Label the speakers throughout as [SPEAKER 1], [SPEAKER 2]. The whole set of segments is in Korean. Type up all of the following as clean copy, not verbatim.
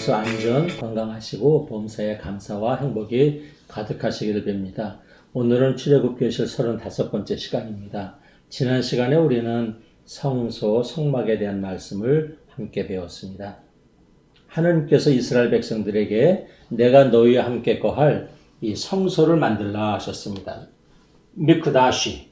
[SPEAKER 1] 주님께서 안전, 건강하시고 범사에 감사와 행복이 가득하시기를 빕니다. 오늘은 출애굽교실 35번째 시간입니다. 지난 시간에 우리는 성소, 성막에 대한 말씀을 함께 배웠습니다. 하나님께서 이스라엘 백성들에게 내가 너희와 함께 거할 이 성소를 만들라 하셨습니다. 미크다시,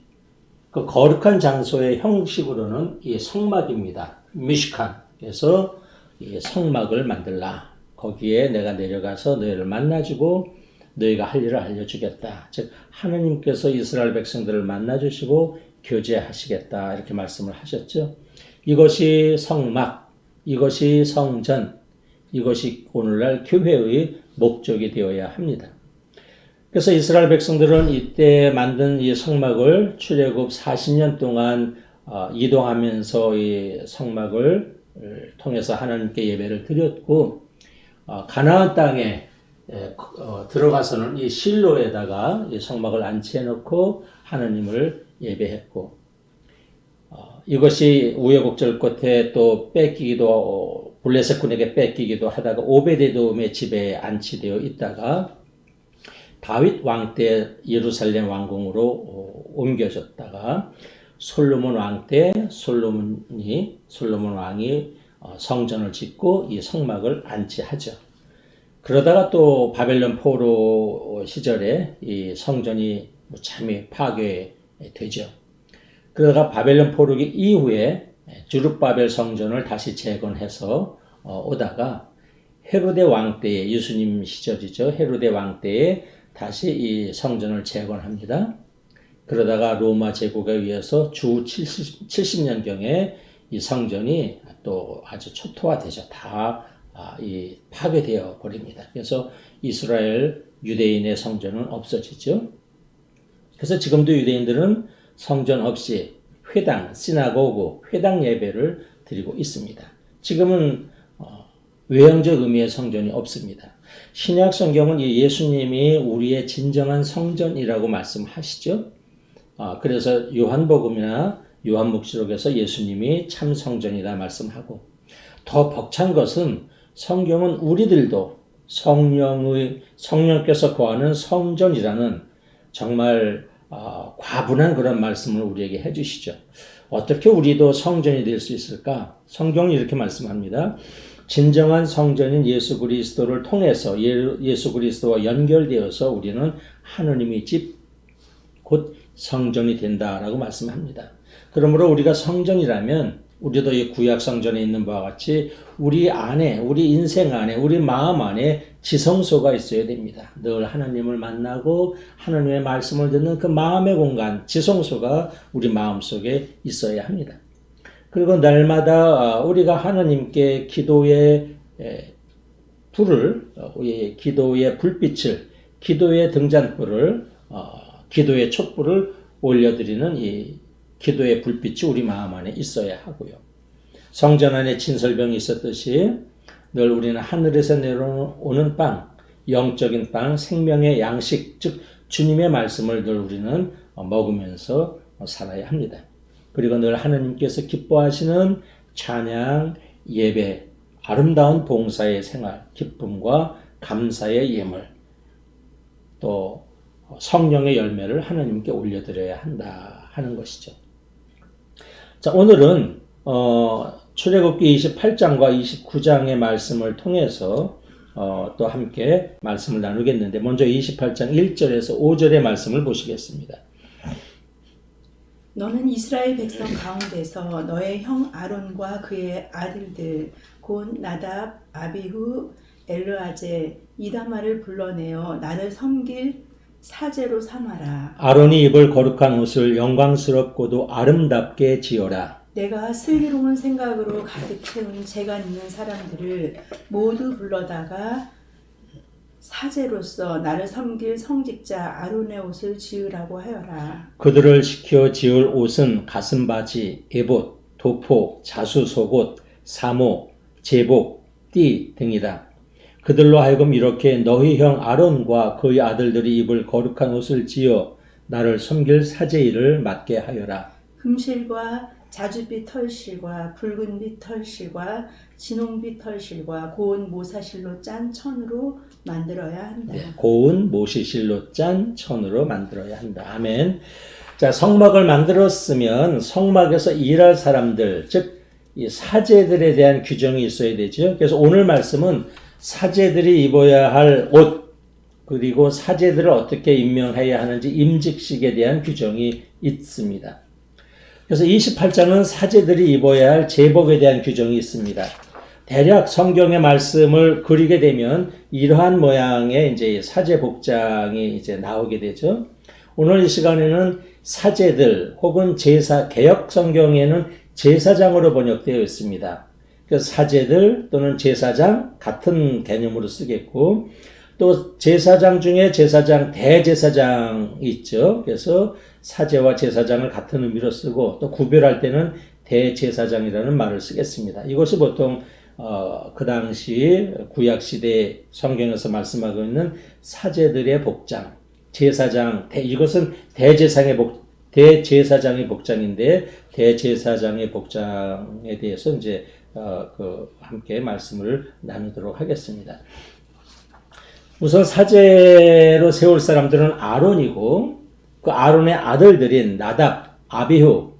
[SPEAKER 1] 그 거룩한 장소의 형식으로는 이 성막입니다. 미시칸, 그래서 이 성막을 만들라. 거기에 내가 내려가서 너희를 만나주고 너희가 할 일을 알려주겠다. 즉 하나님께서 이스라엘 백성들을 만나주시고 교제하시겠다. 이렇게 말씀을 하셨죠. 이것이 성막, 이것이 성전, 이것이 오늘날 교회의 목적이 되어야 합니다. 그래서 이스라엘 백성들은 이때 만든 이 성막을 출애굽 40년 동안 이동하면서 이 성막을 통해서 하나님께 예배를 드렸고, 가나안 땅에 들어가서는 이 실로에다가 이 성막을 안치해 놓고 하나님을 예배했고, 이것이 우여곡절 끝에 또 뺏기기도, 블레셋군에게 뺏기기도 하다가 오베데돔의 집에 안치되어 있다가 다윗 왕 때 예루살렘 왕궁으로 옮겨졌다가 솔로몬 왕 때 솔로몬 왕이 성전을 짓고 이 성막을 안치하죠. 그러다가 또 바벨론 포로 시절에 이 성전이 무참히 파괴되죠. 그러다가 바벨론 포로기 이후에 주룹바벨 성전을 다시 재건해서 오다가 헤로데 왕 때에, 예수님 시절이죠. 헤로데 왕 때에 다시 이 성전을 재건합니다. 그러다가 로마 제국에 의해서 주 70년경에 이 성전이 또 아주 초토화되죠. 다 파괴되어 버립니다. 그래서 이스라엘 유대인의 성전은 없어지죠. 그래서 지금도 유대인들은 성전 없이 회당, 시나고그, 회당 예배를 드리고 있습니다. 지금은 외형적 의미의 성전이 없습니다. 신약 성경은 예수님이 우리의 진정한 성전이라고 말씀하시죠. 그래서 요한복음이나 요한묵시록에서 예수님이 참 성전이라 말씀하고, 더 벅찬 것은 성경은 우리들도 성령께서 거하는 성전이라는 정말 과분한 그런 말씀을 우리에게 해주시죠. 어떻게 우리도 성전이 될 수 있을까? 성경은 이렇게 말씀합니다. 진정한 성전인 예수 그리스도를 통해서 예수 그리스도와 연결되어서 우리는 하느님의 집, 곧 성전이 된다라고 말씀합니다. 그러므로 우리가 성전이라면 우리도 이 구약 성전에 있는 바와 같이 우리 안에, 우리 인생 안에, 우리 마음 안에 지성소가 있어야 됩니다. 늘 하나님을 만나고 하나님의 말씀을 듣는 그 마음의 공간, 지성소가 우리 마음속에 있어야 합니다. 그리고 날마다 우리가 하나님께 기도의 불을, 기도의 불빛을, 기도의 등잔불을, 기도의 촛불을 올려드리는 이 기도의 불빛이 우리 마음 안에 있어야 하고요. 성전 안에 진설병이 있었듯이 늘 우리는 하늘에서 내려오는 빵, 영적인 빵, 생명의 양식, 즉 주님의 말씀을 늘 우리는 먹으면서 살아야 합니다. 그리고 늘 하나님께서 기뻐하시는 찬양, 예배, 아름다운 봉사의 생활, 기쁨과 감사의 예물, 또 성령의 열매를 하나님께 올려드려야 한다 하는 것이죠. 자, 오늘은 출애굽기 28장과 29장의 말씀을 통해서 또 함께 말씀을 나누겠는데, 먼저 28장 1절에서 5절의 말씀을 보시겠습니다.
[SPEAKER 2] 너는 이스라엘 백성 가운데서 너의 형 아론과 그의 아들들 곧 나답, 아비후, 엘르아제, 이다마를 불러내어 나를 섬길 사제로 삼아라.
[SPEAKER 1] 아론이 입을 거룩한 옷을 영광스럽고도 아름답게 지어라.
[SPEAKER 2] 내가 슬기로운 생각으로 가득 채운 재간 있는 사람들을 모두 불러다가 사제로서 나를 섬길 성직자 아론의 옷을 지으라고 하여라.
[SPEAKER 1] 그들을 시켜 지을 옷은 가슴바지, 에봇, 도포, 자수 속옷, 사모, 제복, 띠 등이다. 그들로 하여금 이렇게 너희 형 아론과 그의 아들들이 입을 거룩한 옷을 지어 나를 섬길 사제일을 맡게 하여라.
[SPEAKER 2] 금실과 자줏빛 털실과 붉은빛 털실과 진홍빛 털실과 고운 모사실로 짠 천으로 만들어야 한다.
[SPEAKER 1] 네, 고운 모시실로 짠 천으로 만들어야 한다. 아멘. 자, 성막을 만들었으면 성막에서 일할 사람들, 즉 이 사제들에 대한 규정이 있어야 되죠. 그래서 오늘 말씀은 사제들이 입어야 할 옷, 그리고 사제들을 어떻게 임명해야 하는지 임직식에 대한 규정이 있습니다. 그래서 28장은 사제들이 입어야 할 제복에 대한 규정이 있습니다. 대략 성경의 말씀을 그리게 되면 이러한 모양의 이제 사제 복장이 이제 나오게 되죠. 오늘 이 시간에는 사제들 혹은 제사, 개역 성경에는 제사장으로 번역되어 있습니다. 그래서 사제들 또는 제사장 같은 개념으로 쓰겠고, 또 제사장 중에 제사장, 대제사장이 있죠. 그래서 사제와 제사장을 같은 의미로 쓰고, 또 구별할 때는 대제사장이라는 말을 쓰겠습니다. 이것이 보통 그 당시 구약시대 성경에서 말씀하고 있는 사제들의 복장, 제사장, 이것은 대제사장의 복장인데, 대제사장의 복장에 대해서 이제 함께 말씀을 나누도록 하겠습니다. 우선 사제로 세울 사람들은 아론이고, 그 아론의 아들들인 나답, 아비후,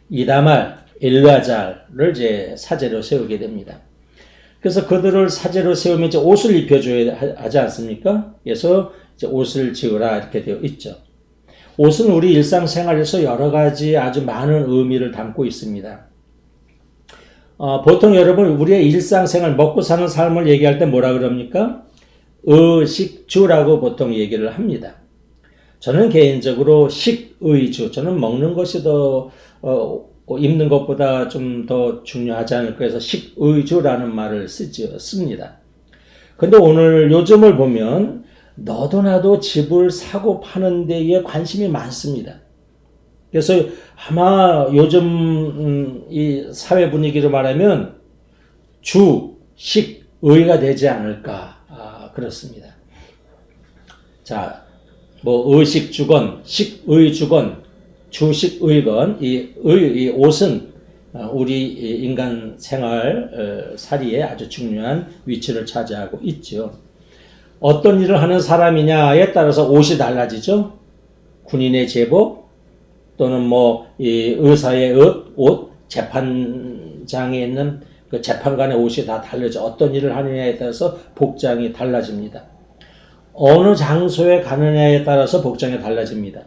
[SPEAKER 1] 이다말, 엘르아잘을 이제 사제로 세우게 됩니다. 그래서 그들을 사제로 세우면 이제 옷을 입혀줘야 하지 않습니까? 그래서 이제 옷을 지으라 이렇게 되어 있죠. 옷은 우리 일상생활에서 여러 가지 아주 많은 의미를 담고 있습니다. 보통 여러분 우리의 일상생활 먹고 사는 삶을 얘기할 때 뭐라 그럽니까? 의식주라고 보통 얘기를 합니다. 저는 개인적으로 식의주, 저는 먹는 것이 더 입는 것보다 좀 더 중요하지 않을까 해서 식의주라는 말을 씁니다. 근데 오늘 요즘을 보면 너도 나도 집을 사고 파는 데에 관심이 많습니다. 그래서 아마 요즘 이 사회 분위기로 말하면 주, 식, 의가 되지 않을까 그렇습니다. 자, 뭐 의식주건, 식의주건, 주식의건, 이 옷은 우리 인간 생활 살이에 아주 중요한 위치를 차지하고 있죠. 어떤 일을 하는 사람이냐에 따라서 옷이 달라지죠. 군인의 제복 또는 이 의사의 옷, 재판장에 있는 그 재판관의 옷이 다 다르죠. 어떤 일을 하느냐에 따라서 복장이 달라집니다. 어느 장소에 가느냐에 따라서 복장이 달라집니다.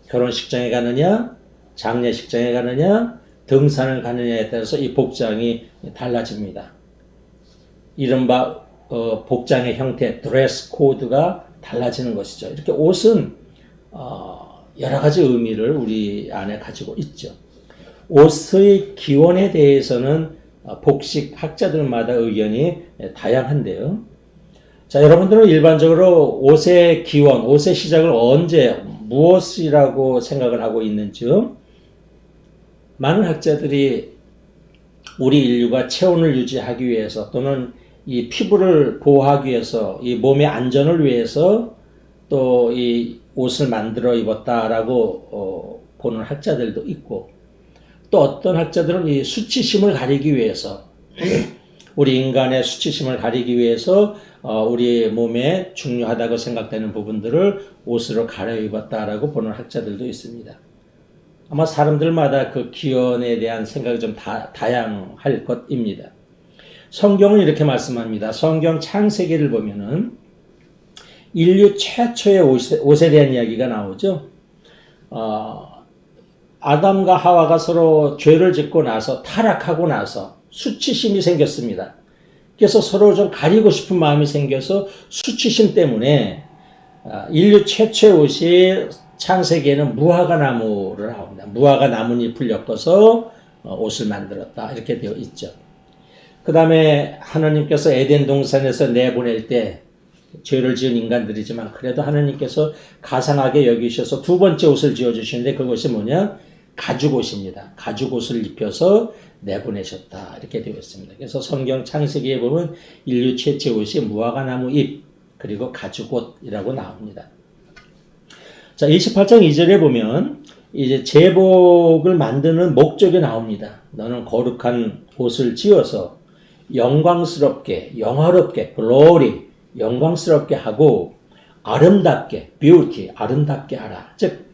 [SPEAKER 1] 결혼식장에 가느냐, 장례식장에 가느냐, 등산을 가느냐에 따라서 이 복장이 달라집니다. 이른바 복장의 형태, 드레스 코드가 달라지는 것이죠. 이렇게 옷은 여러 가지 의미를 우리 안에 가지고 있죠. 옷의 기원에 대해서는 복식 학자들마다 의견이 다양한데요. 자, 여러분들은 일반적으로 옷의 기원, 옷의 시작을 언제, 무엇이라고 생각을 하고 있는지요? 많은 학자들이 우리 인류가 체온을 유지하기 위해서 또는 이 피부를 보호하기 위해서, 이 몸의 안전을 위해서 또 이 옷을 만들어 입었다라고 보는 학자들도 있고, 또 어떤 학자들은 이 수치심을 가리기 위해서, 우리 인간의 수치심을 가리기 위해서 우리 몸에 중요하다고 생각되는 부분들을 옷으로 갈아입었다라고 보는 학자들도 있습니다. 아마 사람들마다 그 기원에 대한 생각이 좀 다양할 것입니다. 성경은 이렇게 말씀합니다. 성경 창세기를 보면은 인류 최초의 옷에 대한 이야기가 나오죠. 아담과 하와가 서로 죄를 짓고 나서 타락하고 나서 수치심이 생겼습니다. 그래서 서로 좀 가리고 싶은 마음이 생겨서 수치심 때문에 인류 최초의 옷이 창세기에는 무화과 나무를 나옵니다. 무화과 나뭇잎을 엮어서 옷을 만들었다 이렇게 되어 있죠. 그 다음에 하나님께서 에덴 동산에서 내보낼 때 죄를 지은 인간들이지만 그래도 하나님께서 가상하게 여기셔서 두 번째 옷을 지어주시는데 그것이 뭐냐? 가죽옷입니다. 가죽옷을 입혀서 내보내셨다 이렇게 되어 있습니다. 그래서 성경 창세기에 보면 인류 최초의 옷이 무화과 나무 잎 그리고 가죽옷이라고 나옵니다. 자, 28장 2절에 보면 이제 제복을 만드는 목적이 나옵니다. 너는 거룩한 옷을 지어서 영광스럽게, 영화롭게, glory, 영광스럽게 하고 아름답게, beauty, 아름답게 하라. 즉,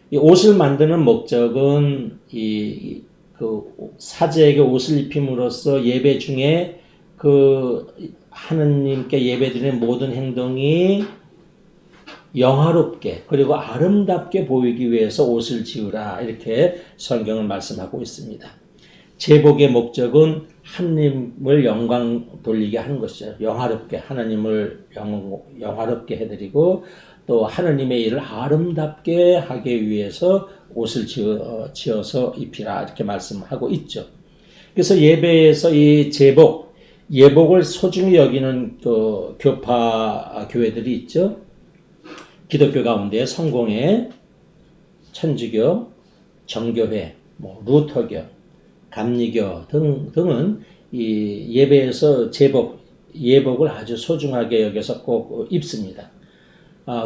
[SPEAKER 1] 이 옷을 만드는 목적은 그 사제에게 옷을 입힘으로써 예배 중에 그 하느님께 예배드리는 모든 행동이 영화롭게 그리고 아름답게 보이기 위해서 옷을 지으라 이렇게 성경은 말씀하고 있습니다. 제복의 목적은 하나님을 영광 돌리게 하는 것이죠. 영화롭게 하나님을 영화롭게 해드리고 또 하나님의 일을 아름답게 하기 위해서 옷을 지어서 입히라 이렇게 말씀하고 있죠. 그래서 예배에서 이 예복을 소중히 여기는 그 교파 교회들이 있죠. 기독교 가운데 성공회, 천주교, 정교회, 루터교, 감리교 등은 이 예배에서 예복을 아주 소중하게 여겨서 꼭 입습니다.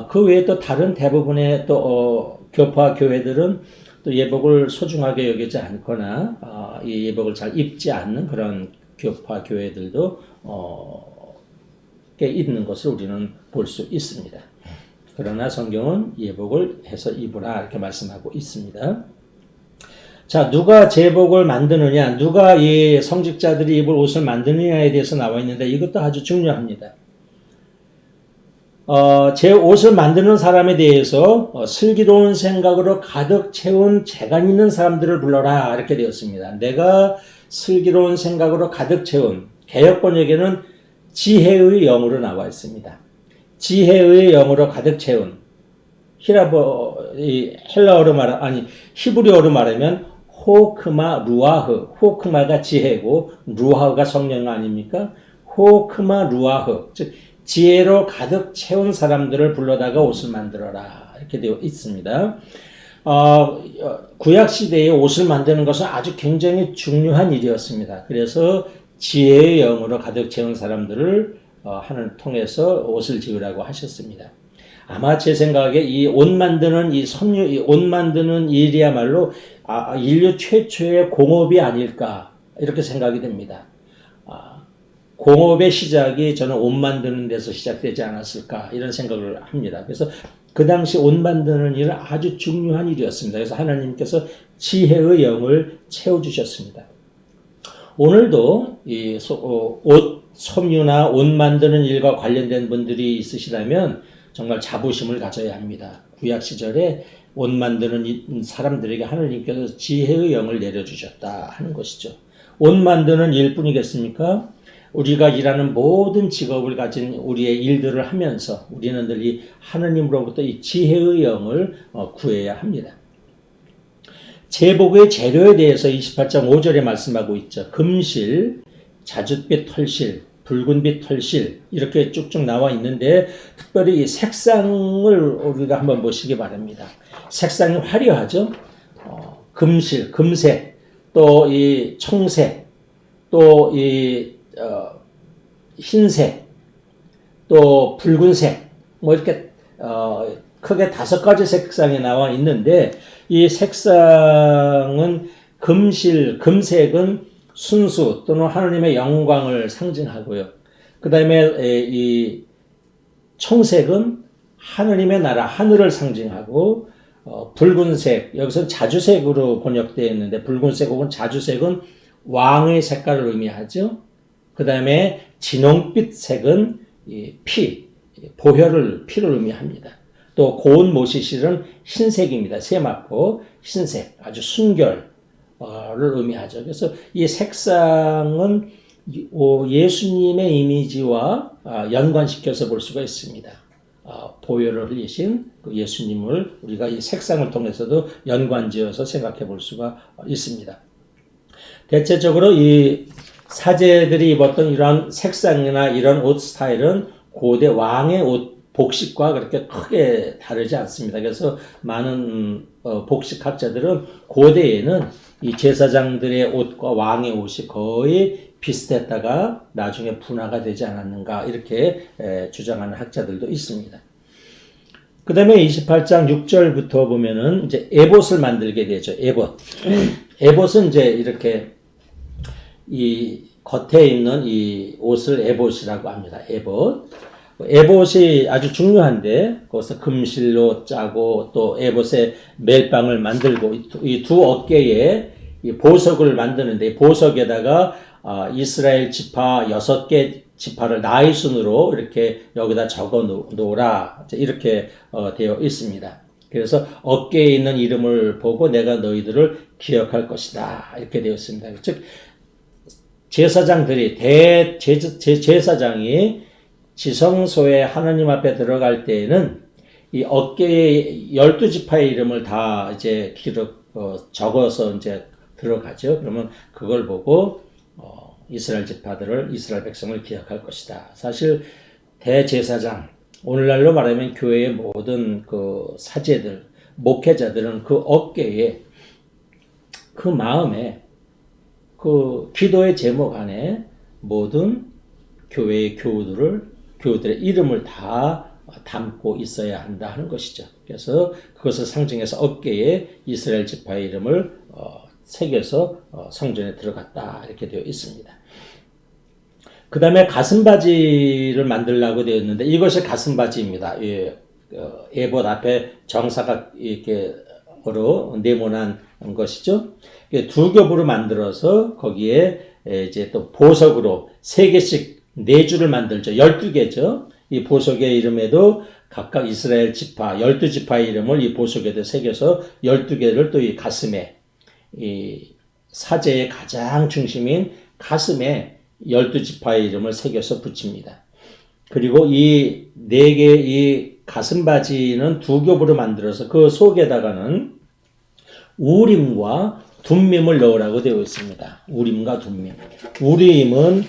[SPEAKER 1] 그 외에 또 다른 대부분의 또 교파 교회들은 또 예복을 소중하게 여기지 않거나 이 예복을 잘 입지 않는 그런 교파 교회들도 꽤 있는 것을 우리는 볼 수 있습니다. 그러나 성경은 예복을 해서 입으라 이렇게 말씀하고 있습니다. 자, 누가 제복을 만드느냐, 누가 이 성직자들이 입을 옷을 만드느냐에 대해서 나와 있는데 이것도 아주 중요합니다. 제 옷을 만드는 사람에 대해서 슬기로운 생각으로 가득 채운 재간 있는 사람들을 불러라 이렇게 되었습니다. 내가 슬기로운 생각으로 가득 채운, 개역번역에는 지혜의 영으로 나와 있습니다. 지혜의 영으로 가득 채운, 히브리어로 말하면 호크마 루아흐, 호크마가 지혜고 루아흐가 성령 아닙니까? 호크마 루아흐, 즉 지혜로 가득 채운 사람들을 불러다가 옷을 만들어라 이렇게 되어 있습니다. 구약 시대에 옷을 만드는 것은 아주 굉장히 중요한 일이었습니다. 그래서 지혜의 영으로 가득 채운 사람들을 하나님을 통해서 옷을 지으라고 하셨습니다. 아마 제 생각에 이 옷 만드는 옷 만드는 일이야말로 인류 최초의 공업이 아닐까 이렇게 생각이 됩니다. 공업의 시작이 저는 옷 만드는 데서 시작되지 않았을까 이런 생각을 합니다. 그래서 그 당시 옷 만드는 일은 아주 중요한 일이었습니다. 그래서 하나님께서 지혜의 영을 채워주셨습니다. 오늘도 이 옷 섬유나 옷 만드는 일과 관련된 분들이 있으시다면 정말 자부심을 가져야 합니다. 구약 시절에 옷 만드는 사람들에게 하나님께서 지혜의 영을 내려주셨다 하는 것이죠. 옷 만드는 일뿐이겠습니까? 우리가 일하는 모든 직업을 가진 우리의 일들을 하면서 우리는 늘 이 하나님으로부터 이 지혜의 영을 구해야 합니다. 제복의 재료에 대해서 28장 5절에 말씀하고 있죠. 금실, 자줏빛 털실, 붉은빛 털실 이렇게 쭉쭉 나와 있는데 특별히 이 색상을 우리가 한번 보시기 바랍니다. 색상이 화려하죠. 금실, 금색, 또 이 청색, 또 이 흰색, 또 붉은색, 이렇게 크게 5가지 색상이 나와 있는데 이 색상은 금색은 순수 또는 하나님의 영광을 상징하고요. 그 다음에 이 청색은 하나님의 나라, 하늘을 상징하고 붉은색, 여기서 자주색으로 번역되어 있는데 붉은색 혹은 자주색은 왕의 색깔을 의미하죠. 그 다음에 진홍빛 색은 피를 의미합니다. 또 고운 모시실은 흰색입니다. 세마포, 흰색, 아주 순결을 의미하죠. 그래서 이 색상은 예수님의 이미지와 연관시켜서 볼 수가 있습니다. 보혈을 흘리신 그 예수님을 우리가 이 색상을 통해서도 연관지어서 생각해 볼 수가 있습니다. 대체적으로 이 사제들이 입었던 이런 색상이나 이런 옷 스타일은 고대 왕의 옷 복식과 그렇게 크게 다르지 않습니다. 그래서 많은 복식학자들은 고대에는 이 제사장들의 옷과 왕의 옷이 거의 비슷했다가 나중에 분화가 되지 않았는가 이렇게 주장하는 학자들도 있습니다. 그 다음에 28장 6절부터 보면은 이제 에봇을 만들게 되죠. 에봇. 에봇은 이제 이렇게 이 겉에 있는 이 옷을 에봇이라고 합니다. 에봇. 에봇이 아주 중요한데 거기서 금실로 짜고 또 에봇의 멜빵을 만들고 이 두 어깨에 이 보석을 만드는데 이 보석에다가 이스라엘 지파 6개 지파를 나의 순으로 이렇게 여기다 적어 놓으라 이렇게 되어 있습니다. 그래서 어깨에 있는 이름을 보고 내가 너희들을 기억할 것이다 이렇게 되어 있습니다. 즉 제사장들이 제사장이 지성소에 하나님 앞에 들어갈 때에는 이 어깨에 12지파의 이름을 다 이제 적어서 이제 들어가죠. 그러면 그걸 보고 이스라엘 지파들을 이스라엘 백성을 기억할 것이다. 사실 대제사장 오늘날로 말하면 교회의 모든 그 사제들 목회자들은 그 어깨에 그 마음에 그 기도의 제목 안에 모든 교회의 교우들의 이름을 다 담고 있어야 한다 하는 것이죠. 그래서 그것을 상징해서 어깨에 이스라엘 지파의 이름을 새겨서 성전에 들어갔다 이렇게 되어 있습니다. 그 다음에 가슴바지를 만들려고 되어 있는데 이것이 가슴바지입니다. 에봇 앞에 정사각 이렇게 네모난 것이죠. 두 겹으로 만들어서 거기에 이제 또 보석으로 3개씩 4줄을 만들죠. 12개죠. 이 보석의 이름에도 각각 이스라엘 지파 12지파의 이름을 이 보석에도 새겨서 12개를 또 이 가슴에 이 사제의 가장 중심인 가슴에 12지파의 이름을 새겨서 붙입니다. 그리고 이 4개의 이 가슴바지는 두 겹으로 만들어서 그 속에다가는 우림과 둠밈을 넣으라고 되어 있습니다. 우림과 둠밈. 우림은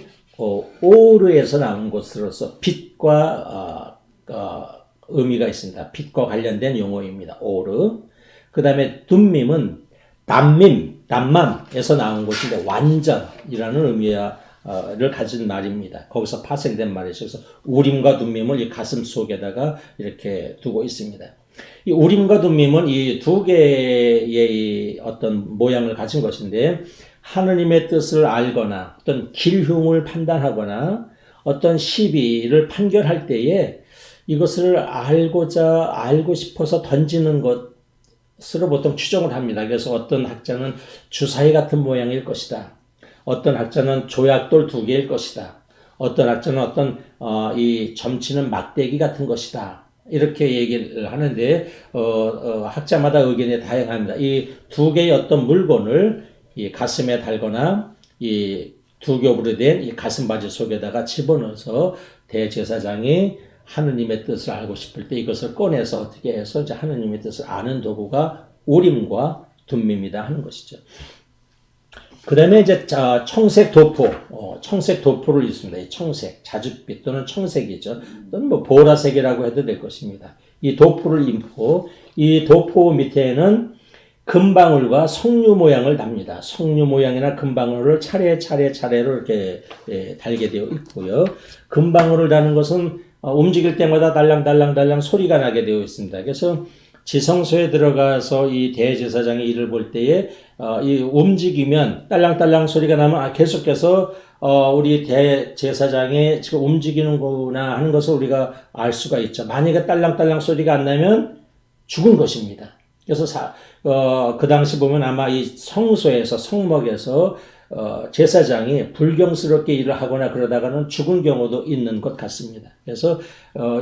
[SPEAKER 1] 오르에서 나온 것으로서 빛과 의미가 있습니다. 빛과 관련된 용어입니다. 오르. 그 다음에 둠밈은 담맘에서 나온 것인데 완전이라는 의미를 가진 말입니다. 거기서 파생된 말이죠. 그래서 우림과 둠밈을 이 가슴 속에다가 이렇게 두고 있습니다. 이 우림과 둠밈은 이 두 개의 어떤 모양을 가진 것인데 하느님의 뜻을 알거나 어떤 길흉을 판단하거나 어떤 시비를 판결할 때에 이것을 알고 싶어서 던지는 것으로 보통 추정을 합니다. 그래서 어떤 학자는 주사위 같은 모양일 것이다. 어떤 학자는 조약돌 2개일 것이다. 어떤 학자는 어떤 이 점치는 막대기 같은 것이다. 이렇게 얘기를 하는데 학자마다 의견이 다양합니다. 이 2개의 어떤 물건을 이 가슴에 달거나 이 두 겹으로 된 이 가슴바지 속에다가 집어넣어서 대제사장이 하느님의 뜻을 알고 싶을 때 이것을 꺼내서 어떻게 해서 이제 하느님의 뜻을 아는 도구가 우림과 둠밈이다 하는 것이죠. 그 다음에 이제 청색 도포, 청색 도포를 입습니다. 이 청색, 자줏빛 또는 청색이죠. 또는 뭐 보라색이라고 해도 될 것입니다. 이 도포를 입고 이 도포 밑에는 금방울과 석류 모양을 답니다. 석류 모양이나 금방울을 차례로 이렇게 달게 되어 있고요. 금방울을 다는 것은 움직일 때마다 달랑달랑 소리가 나게 되어 있습니다. 그래서 지성소에 들어가서 이 대제사장의 일을 볼 때에 이 움직이면 딸랑딸랑 소리가 나면 계속해서 우리 대제사장이 지금 움직이는구나 하는 것을 우리가 알 수가 있죠. 만약에 딸랑딸랑 소리가 안 나면 죽은 것입니다. 그래서 그 당시 보면 아마 이 성소에서 성막에서 제사장이 불경스럽게 일을 하거나 그러다가는 죽은 경우도 있는 것 같습니다. 그래서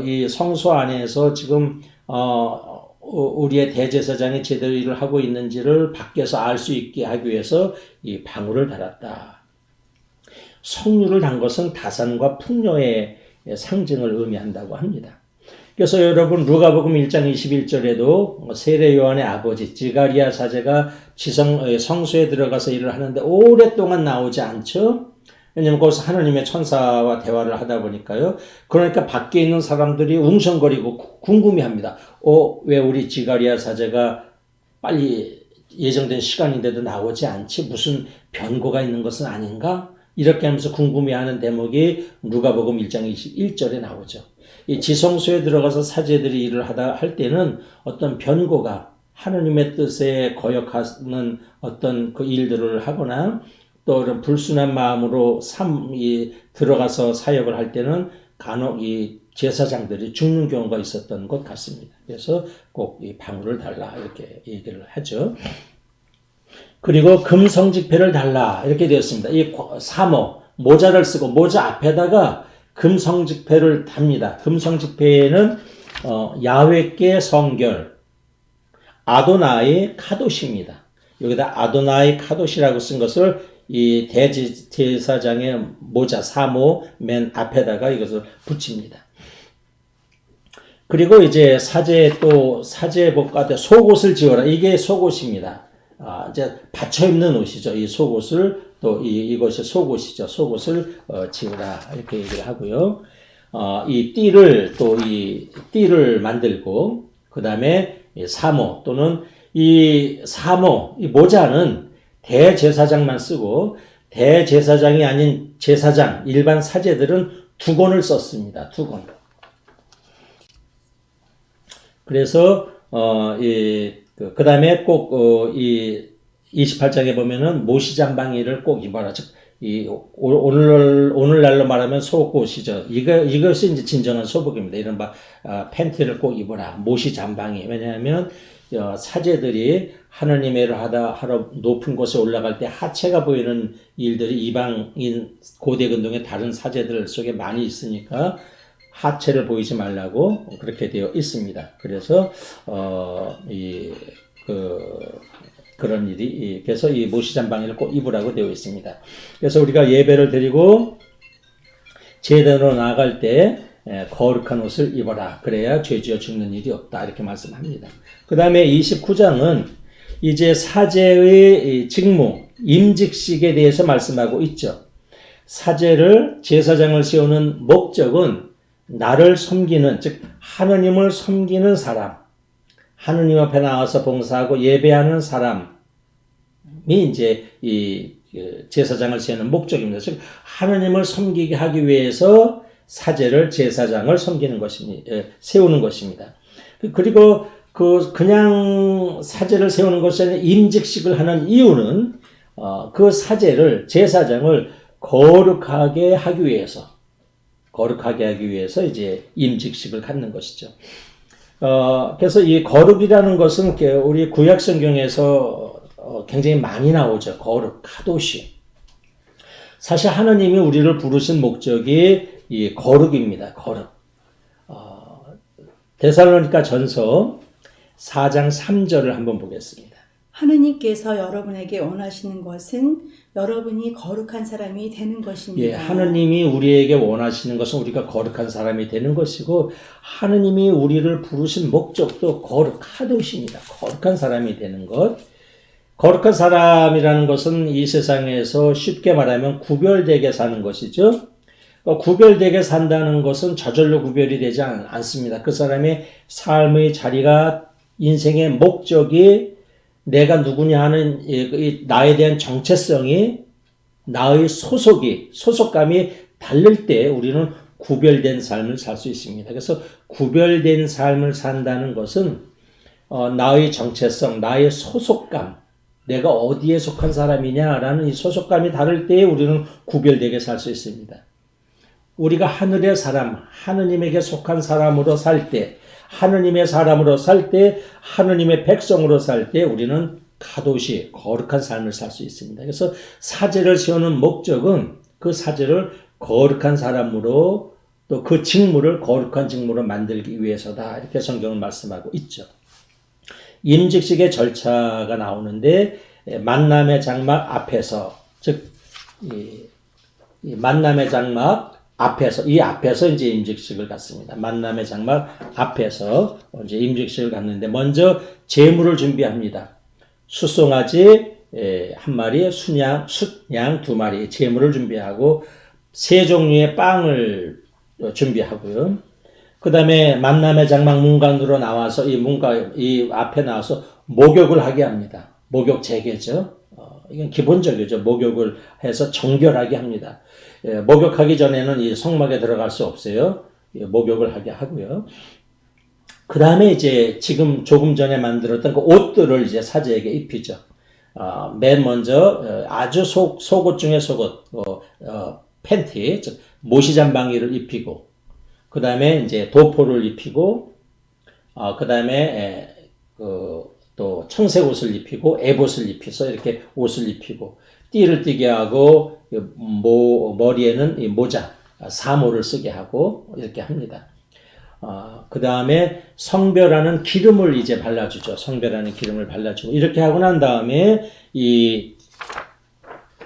[SPEAKER 1] 이 성소 안에서 지금 우리의 대제사장이 제대로 일을 하고 있는지를 밖에서 알 수 있게 하기 위해서 이 방울을 달았다. 석류를 단 것은 다산과 풍요의 상징을 의미한다고 합니다. 그래서 여러분 누가복음 1장 21절에도 세례 요한의 아버지 지가리야 사제가 성소에 들어가서 일을 하는데 오랫동안 나오지 않죠. 왜냐하면 거기서 하나님의 천사와 대화를 하다 보니까요. 그러니까 밖에 있는 사람들이 웅성거리고 궁금해합니다. 왜 우리 지가리야 사제가 빨리 예정된 시간인데도 나오지 않지? 무슨 변고가 있는 것은 아닌가? 이렇게 하면서 궁금해하는 대목이 누가복음 1장 21절에 나오죠. 이 지성소에 들어가서 사제들이 일을 할 때는 어떤 변고가 하느님의 뜻에 거역하는 어떤 그 일들을 하거나 또 이런 불순한 마음으로 들어가서 사역을 할 때는 간혹 이 제사장들이 죽는 경우가 있었던 것 같습니다. 그래서 꼭 이 방울을 달라 이렇게 얘기를 하죠. 그리고 금성직패를 달라 이렇게 되었습니다. 이 사모 모자를 쓰고 모자 앞에다가 금성직패를 답니다. 금성직패에는 야훼께 성결 아도나이 카도시입니다. 여기다 아도나이 카도시라고 쓴 것을 이 대제사장의 모자 사모 맨 앞에다가 이것을 붙입니다. 그리고 이제 사제복과 속옷을 지어라. 이게 속옷입니다. 이제 받쳐 입는 옷이죠. 이 속옷을 또 이것이 속옷이죠. 속옷을 지으라 이렇게 얘기를 하고요. 이 띠를 만들고 그 다음에 사모 또는 이 모자는 대제사장만 쓰고 대제사장이 아닌 제사장 일반 사제들은 2권을 썼습니다. 2권. 그래서 그 다음에 꼭 이 28장에 보면은 모시장방이를 꼭 입어라. 즉 오늘날로 말하면 속옷이죠. 이것이 이제 진정한 소복입니다. 이런 팬티를 꼭 입어라. 모시장방이. 왜냐하면 사제들이 하느님의 일을 하러 높은 곳에 올라갈 때 하체가 보이는 일들이 이방인 고대 근동의 다른 사제들 속에 많이 있으니까 하체를 보이지 말라고 그렇게 되어 있습니다. 그래서 그런 일이 그래서 이 모시장방이를 꼭 입으라고 되어 있습니다. 그래서 우리가 예배를 드리고 제대로 나아갈 때 거룩한 옷을 입어라. 그래야 죄지어 죽는 일이 없다. 이렇게 말씀합니다. 그 다음에 29장은 이제 사제의 직무, 임직식에 대해서 말씀하고 있죠. 사제를 제사장을 세우는 목적은 나를 섬기는, 즉 하느님을 섬기는 사람, 하느님 앞에 나와서 봉사하고 예배하는 사람이 이제 이 제사장을 세우는 목적입니다. 즉 하느님을 섬기게 하기 위해서 사제를 제사장을 섬기는 것입니다. 세우는 것입니다. 그리고 그냥 사제를 세우는 것이 아니라 임직식을 하는 이유는 그 사제를 제사장을 거룩하게 하기 위해서 이제 임직식을 갖는 것이죠. 그래서 이 거룩이라는 것은 우리 구약 성경에서 굉장히 많이 나오죠. 거룩, 카도시. 사실 하나님이 우리를 부르신 목적이 이 거룩입니다. 거룩. 데살로니가 전서 4장 3절을 한번 보겠습니다.
[SPEAKER 2] 하느님께서 여러분에게 원하시는 것은 여러분이 거룩한 사람이 되는 것입니다.
[SPEAKER 1] 예, 하느님이 우리에게 원하시는 것은 우리가 거룩한 사람이 되는 것이고 하느님이 우리를 부르신 목적도 거룩하듯입니다. 거룩한 사람이 되는 것. 거룩한 사람이라는 것은 이 세상에서 쉽게 말하면 구별되게 사는 것이죠. 구별되게 산다는 것은 저절로 구별이 되지 않습니다. 그 사람의 삶의 자리가 인생의 목적이 내가 누구냐 하는 나에 대한 정체성이 나의 소속감이 다를 때 우리는 구별된 삶을 살 수 있습니다. 그래서 구별된 삶을 산다는 것은 나의 정체성, 나의 소속감, 내가 어디에 속한 사람이냐라는 이 소속감이 다를 때 우리는 구별되게 살 수 있습니다. 우리가 하늘의 사람, 하느님에게 속한 사람으로 살 때, 하느님의 사람으로 살 때, 하느님의 백성으로 살 때 우리는 카도시, 거룩한 삶을 살 수 있습니다. 그래서 사제를 세우는 목적은 그 사제를 거룩한 사람으로 또 그 직무를 거룩한 직무로 만들기 위해서다. 이렇게 성경은 말씀하고 있죠. 임직식의 절차가 나오는데 만남의 장막 앞에서, 즉 이 만남의 장막 앞에서 이제 임직식을 갖습니다. 만남의 장막 앞에서 이제 임직식을 갖는데 먼저 제물을 준비합니다. 숫송아지 한 마리, 숫양 2마리 제물을 준비하고 세 종류의 빵을 준비하고요. 그 다음에 만남의 장막 문간으로 나와서 이 앞에 나와서 목욕을 하게 합니다. 목욕 재개죠. 이건 기본적이죠. 목욕을 해서 정결하게 합니다. 목욕하기 전에는 이 성막에 들어갈 수 없어요. 목욕을 하게 하고요. 그 다음에 이제 지금 조금 전에 만들었던 그 옷들을 이제 사제에게 입히죠. 맨 먼저 아주 속옷 중에 속옷, 팬티, 즉 모시잠방이를 입히고, 그 다음에 이제 도포를 입히고, 그 다음에 또 청색 옷을 입히고 에봇을 입혀서 이렇게 옷을 입히고 띠를 띠게 하고 머리에는 이 모자, 사모를 쓰게 하고 이렇게 합니다. 그 다음에 성별하는 기름을 이제 발라주죠. 성별하는 기름을 발라주고 이렇게 하고 난 다음에 이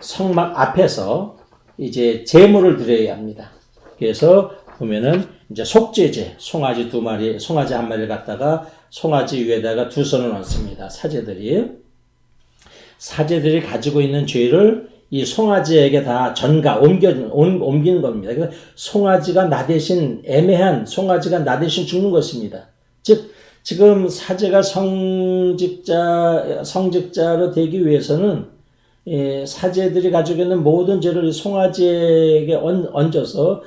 [SPEAKER 1] 성막 앞에서 이제 제물을 드려야 합니다. 그래서 보면은 이제 속죄제, 송아지 2마리, 송아지 1마리를 갖다가 송아지 위에다가 2 손을 얹습니다. 사제들이 가지고 있는 죄를 이 송아지에게 다 옮기는 겁니다. 그래서 송아지가 나 대신 애매한 송아지가 나 대신 죽는 것입니다. 즉 지금 사제가 성직자로 되기 위해서는 사제들이 가지고 있는 모든 죄를 송아지에게 얹어서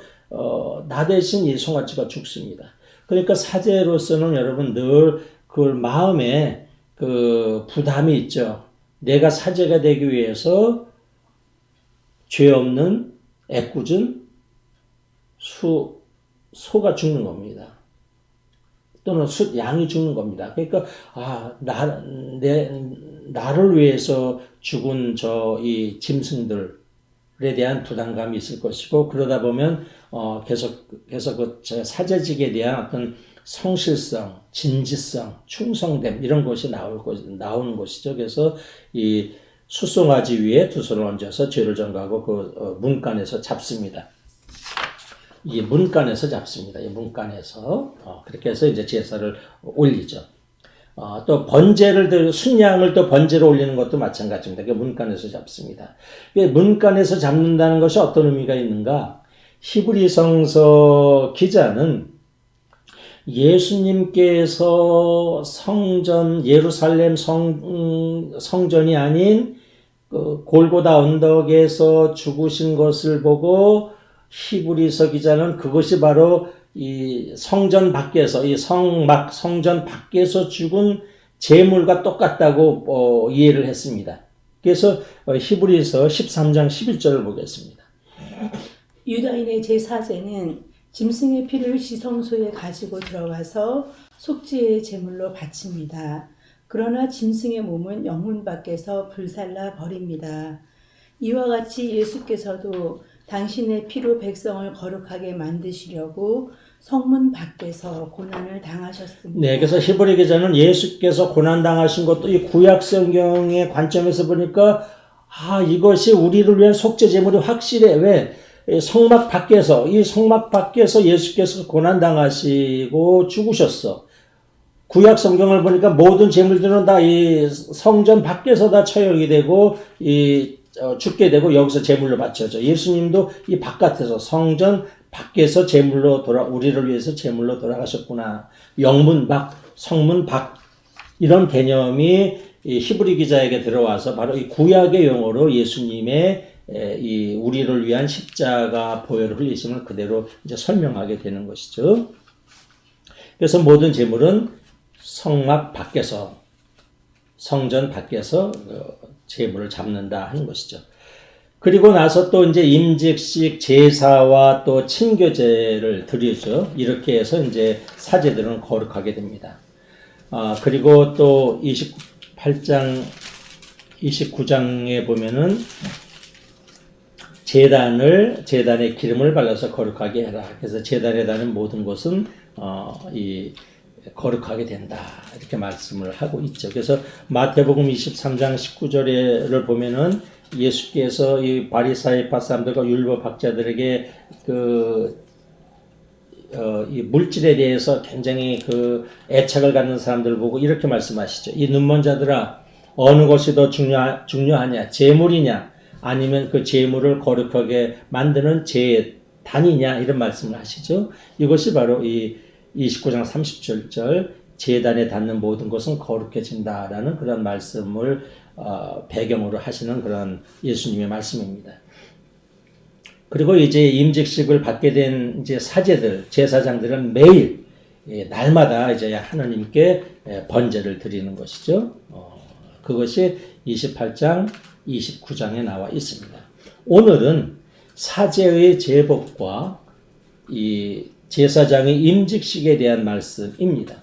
[SPEAKER 1] 나 대신 이 송아지가 죽습니다. 그러니까 사제로서는 여러분 늘 그 마음에 그 부담이 있죠. 내가 사제가 되기 위해서 죄 없는 애꿎은 소가 죽는 겁니다. 또는 양이 죽는 겁니다. 그러니까 나를 위해서 죽은 이 짐승들에 대한 부담감이 있을 것이고 것이고 보면 계속 그 사제직에 대한 어떤 성실성, 진지성, 충성됨 이런 것이 나오는 것이죠. 그래서 이 숫송아지 위에 2 손을 얹어서 죄를 전가하고 그 문간에서 잡습니다. 이 문간에서 잡습니다. 이 문간에서 그렇게 해서 이제 제사를 올리죠. 또 번제를 순양을 또 번제로 올리는 것도 마찬가지입니다. 그 문간에서 잡습니다. 문간에서 잡는다는 것이 어떤 의미가 있는가? 히브리성서 기자는 예수님께서 예루살렘 성전이 아닌 그 골고다 언덕에서 죽으신 것을 보고 히브리서 기자는 그것이 바로 이 성전 밖에서 성전 밖에서 죽은 제물과 똑같다고 이해를 했습니다. 그래서 히브리서 13장 11절을 보겠습니다.
[SPEAKER 2] 유다인의 제사제는 짐승의 피를 지성소에 가지고 들어가서 속죄의 제물로 바칩니다. 그러나 짐승의 몸은 영문 밖에서 불살라 버립니다. 이와 같이 예수께서도 당신의 피로 백성을 거룩하게 만드시려고 성문 밖에서 고난을 당하셨습니다.
[SPEAKER 1] 네, 그래서 히브리 기자는 예수께서 고난 당하신 것도 이 구약 성경의 관점에서 보니까 이것이 우리를 위한 속죄 제물이 확실해. 왜? 성막 밖에서 예수께서 고난 당하시고 죽으셨어. 구약 성경을 보니까 모든 제물들은 다 이 성전 밖에서 다 처형이 되고 죽게 되고 여기서 제물로 바쳐져. 예수님도 이 바깥에서 성전 밖에서 우리를 위해서 제물로 돌아가셨구나. 영문 밖, 성문 밖 이런 개념이 이 히브리 기자에게 들어와서 바로 이 구약의 용어로 예수님의 이 우리를 위한 십자가 보혈을 흘리심을 그대로 이제 설명하게 되는 것이죠. 그래서 모든 제물은 성막 밖에서 성전 밖에서 제물을 잡는다 하는 것이죠. 그리고 나서 또 이제 임직식 제사와 또 친교제를 드리죠. 이렇게 해서 이제 사제들은 거룩하게 됩니다. 그리고 또 29장에 보면은 제단에 기름을 발라서 거룩하게 해라. 그래서 제단에 닿는 모든 것은 거룩하게 된다. 이렇게 말씀을 하고 있죠. 그래서 마태복음 23장 19절을 보면은 예수께서 이 바리사이파 사람들과 율법 학자들에게 이 물질에 대해서 굉장히 애착을 갖는 사람들을 보고 이렇게 말씀하시죠. 이 눈먼 자들아, 어느 것이 더 중요하냐? 제물이냐? 아니면 그 제물을 거룩하게 만드는 제단이냐? 이런 말씀을 하시죠. 이것이 바로 이 29장 30절 제단에 닿는 모든 것은 거룩해진다라는 그런 말씀을 배경으로 하시는 그런 예수님의 말씀입니다. 그리고 이제 임직식을 받게 된 이제 사제들, 제사장들은 매일 날마다 이제 하나님께 번제를 드리는 것이죠. 그것이 28장, 29장에 나와 있습니다. 오늘은 사제의 제복과 이 제사장의 임직식에 대한 말씀입니다.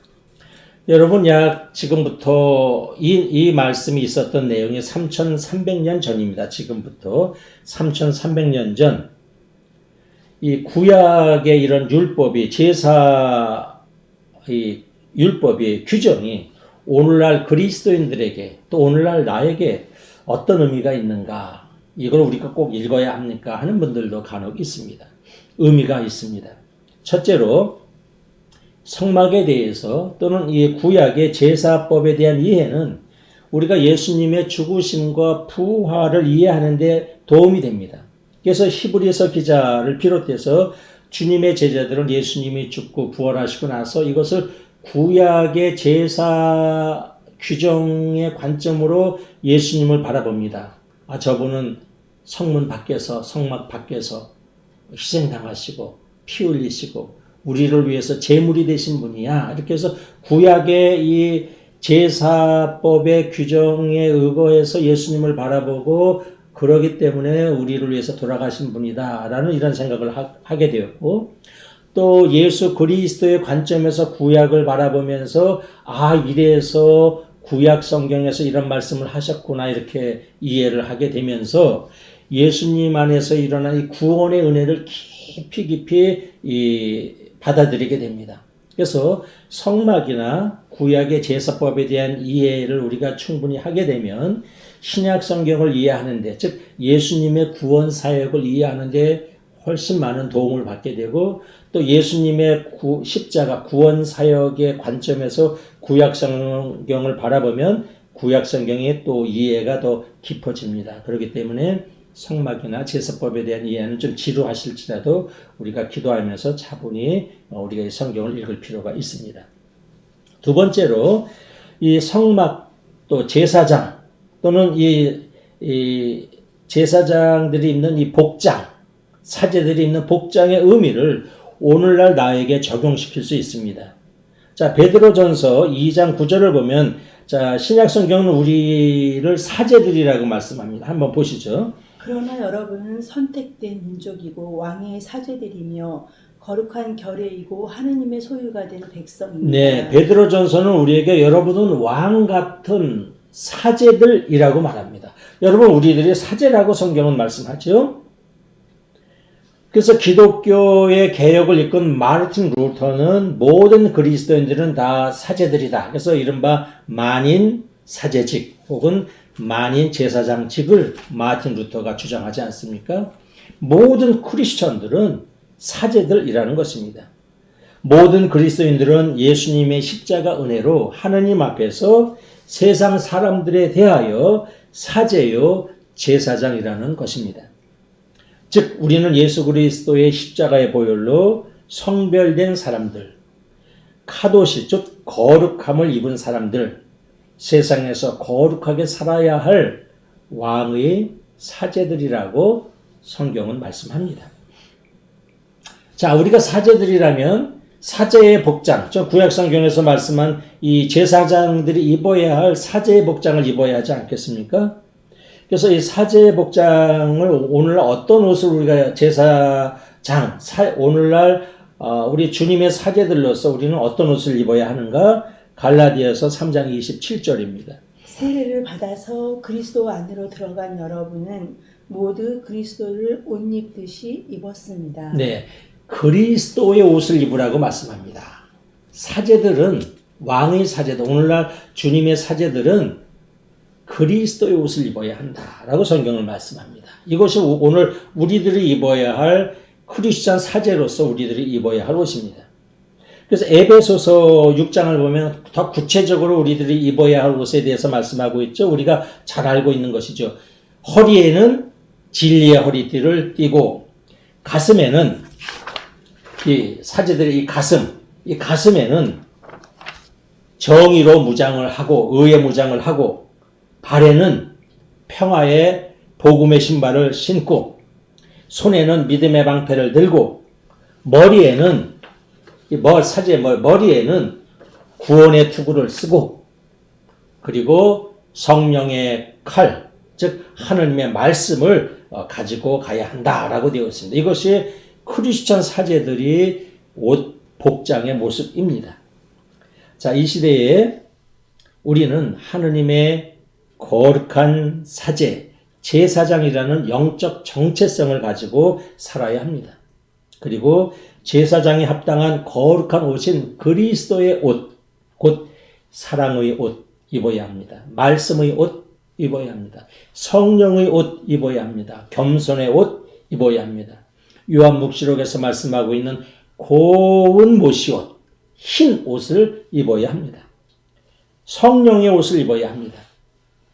[SPEAKER 1] 여러분, 약 지금부터 이 말씀이 있었던 내용이 3300년 전입니다. 지금부터 3300년 전, 이 구약의 이런 율법이, 이 율법이, 규정이 오늘날 그리스도인들에게 또 오늘날 나에게 어떤 의미가 있는가, 이걸 우리가 꼭 읽어야 합니까 하는 분들도 간혹 있습니다. 의미가 있습니다. 첫째로 성막에 대해서 또는 이 구약의 제사법에 대한 이해는 우리가 예수님의 죽으심과 부활을 이해하는 데 도움이 됩니다. 그래서 히브리서 기자를 비롯해서 주님의 제자들은 예수님이 죽고 부활하시고 나서 이것을 구약의 제사 규정의 관점으로 예수님을 바라봅니다. 저분은 성문 밖에서, 성막 밖에서 희생당하시고 피 흘리시고 우리를 위해서 제물이 되신 분이야. 이렇게 해서 구약의 이 제사법의 규정에 의거해서 예수님을 바라보고 그러기 때문에 우리를 위해서 돌아가신 분이다 라는 이런 생각을 하게 되었고, 또 예수 그리스도의 관점에서 구약을 바라보면서 이래서 구약 성경에서 이런 말씀을 하셨구나 이렇게 이해를 하게 되면서 예수님 안에서 일어난 이 구원의 은혜를 깊이 받아들이게 됩니다. 그래서 성막이나 구약의 제사법에 대한 이해를 우리가 충분히 하게 되면 신약 성경을 이해하는데, 즉 예수님의 구원 사역을 이해하는데 훨씬 많은 도움을 받게 되고, 또 예수님의 십자가 구원 사역의 관점에서 구약 성경을 바라보면 구약 성경의 또 이해가 더 깊어집니다. 그렇기 때문에 성막이나 제사법에 대한 이해는 좀 지루하실지라도 우리가 기도하면서 차분히 우리가 이 성경을 읽을 필요가 있습니다. 두 번째로 이 성막 또 제사장 또는 이 제사장들이 입는 이 복장, 사제들이 입는 복장의 의미를 오늘날 나에게 적용시킬 수 있습니다. 자, 베드로전서 2장 9절을 보면, 자, 신약 성경은 우리를 사제들이라고 말씀합니다. 한번 보시죠.
[SPEAKER 2] 그러나 여러분은 선택된 민족이고 왕의 사제들이며 거룩한 결례이고 하느님의 소유가 된 백성입니다.
[SPEAKER 1] 네, 베드로전서는 우리에게 여러분은 왕 같은 사제들이라고 말합니다. 여러분, 우리들이 사제라고 성경은 말씀하죠. 그래서 기독교의 개혁을 이끈 마르틴 루터는 모든 그리스도인들은 다 사제들이다. 그래서 이른바 만인 사제직 혹은 만인 제사장직을 마르틴 루터가 주장하지 않습니까? 모든 크리스천들은 사제들이라는 것입니다. 모든 그리스도인들은 예수님의 십자가 은혜로 하느님 앞에서 세상 사람들에 대하여 사제요 제사장이라는 것입니다. 즉 우리는 예수 그리스도의 십자가의 보혈로 성별된 사람들, 카도시 즉 거룩함을 입은 사람들, 세상에서 거룩하게 살아야 할 왕의 사제들이라고 성경은 말씀합니다. 자, 우리가 사제들이라면 사제의 복장, 저 구약 성경에서 말씀한 이 제사장들이 입어야 할 사제의 복장을 입어야 하지 않겠습니까? 그래서 이 사제의 복장을 오늘 어떤 옷을 우리가 제사장, 오늘날 우리 주님의 사제들로서 우리는 어떤 옷을 입어야 하는가? 갈라디아서 3장 27절입니다.
[SPEAKER 2] 세례를 받아서 그리스도 안으로 들어간 여러분은 모두 그리스도를 옷 입듯이 입었습니다.
[SPEAKER 1] 네, 그리스도의 옷을 입으라고 말씀합니다. 사제들은, 왕의 사제들, 오늘날 주님의 사제들은 그리스도의 옷을 입어야 한다라고 성경을 말씀합니다. 이것이 오늘 우리들이 입어야 할 크리스찬 사제로서 우리들이 입어야 할 옷입니다. 그래서 에베소서 6장을 보면 더 구체적으로 우리들이 입어야 할 옷에 대해서 말씀하고 있죠. 우리가 잘 알고 있는 것이죠. 허리에는 진리의 허리띠를 띠고 가슴에는 이 사제들의 이 가슴에는 정의로 무장을 하고 의의 무장을 하고 발에는 평화의 복음의 신발을 신고 손에는 믿음의 방패를 들고 머리에는 머리에는 구원의 투구를 쓰고 그리고 성령의 칼, 즉 하나님의 말씀을 가지고 가야 한다라고 되어 있습니다. 이것이 크리스천 사제들이 옷 복장의 모습입니다. 자, 이 시대에 우리는 하느님의 거룩한 사제, 제사장이라는 영적 정체성을 가지고 살아야 합니다. 그리고 제사장이 합당한 거룩한 옷인 그리스도의 옷, 곧 사랑의 옷 입어야 합니다. 말씀의 옷 입어야 합니다. 성령의 옷 입어야 합니다. 겸손의 옷 입어야 합니다. 요한묵시록에서 말씀하고 있는 고운 모시옷, 흰 옷을 입어야 합니다. 성령의 옷을 입어야 합니다.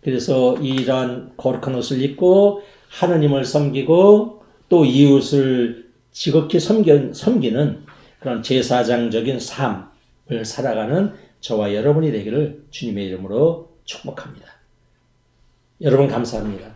[SPEAKER 1] 그래서 이러한 거룩한 옷을 입고 하느님을 섬기고 또 이웃을 지극히 섬기는 그런 제사장적인 삶을 살아가는 저와 여러분이 되기를 주님의 이름으로 축복합니다. 여러분 감사합니다.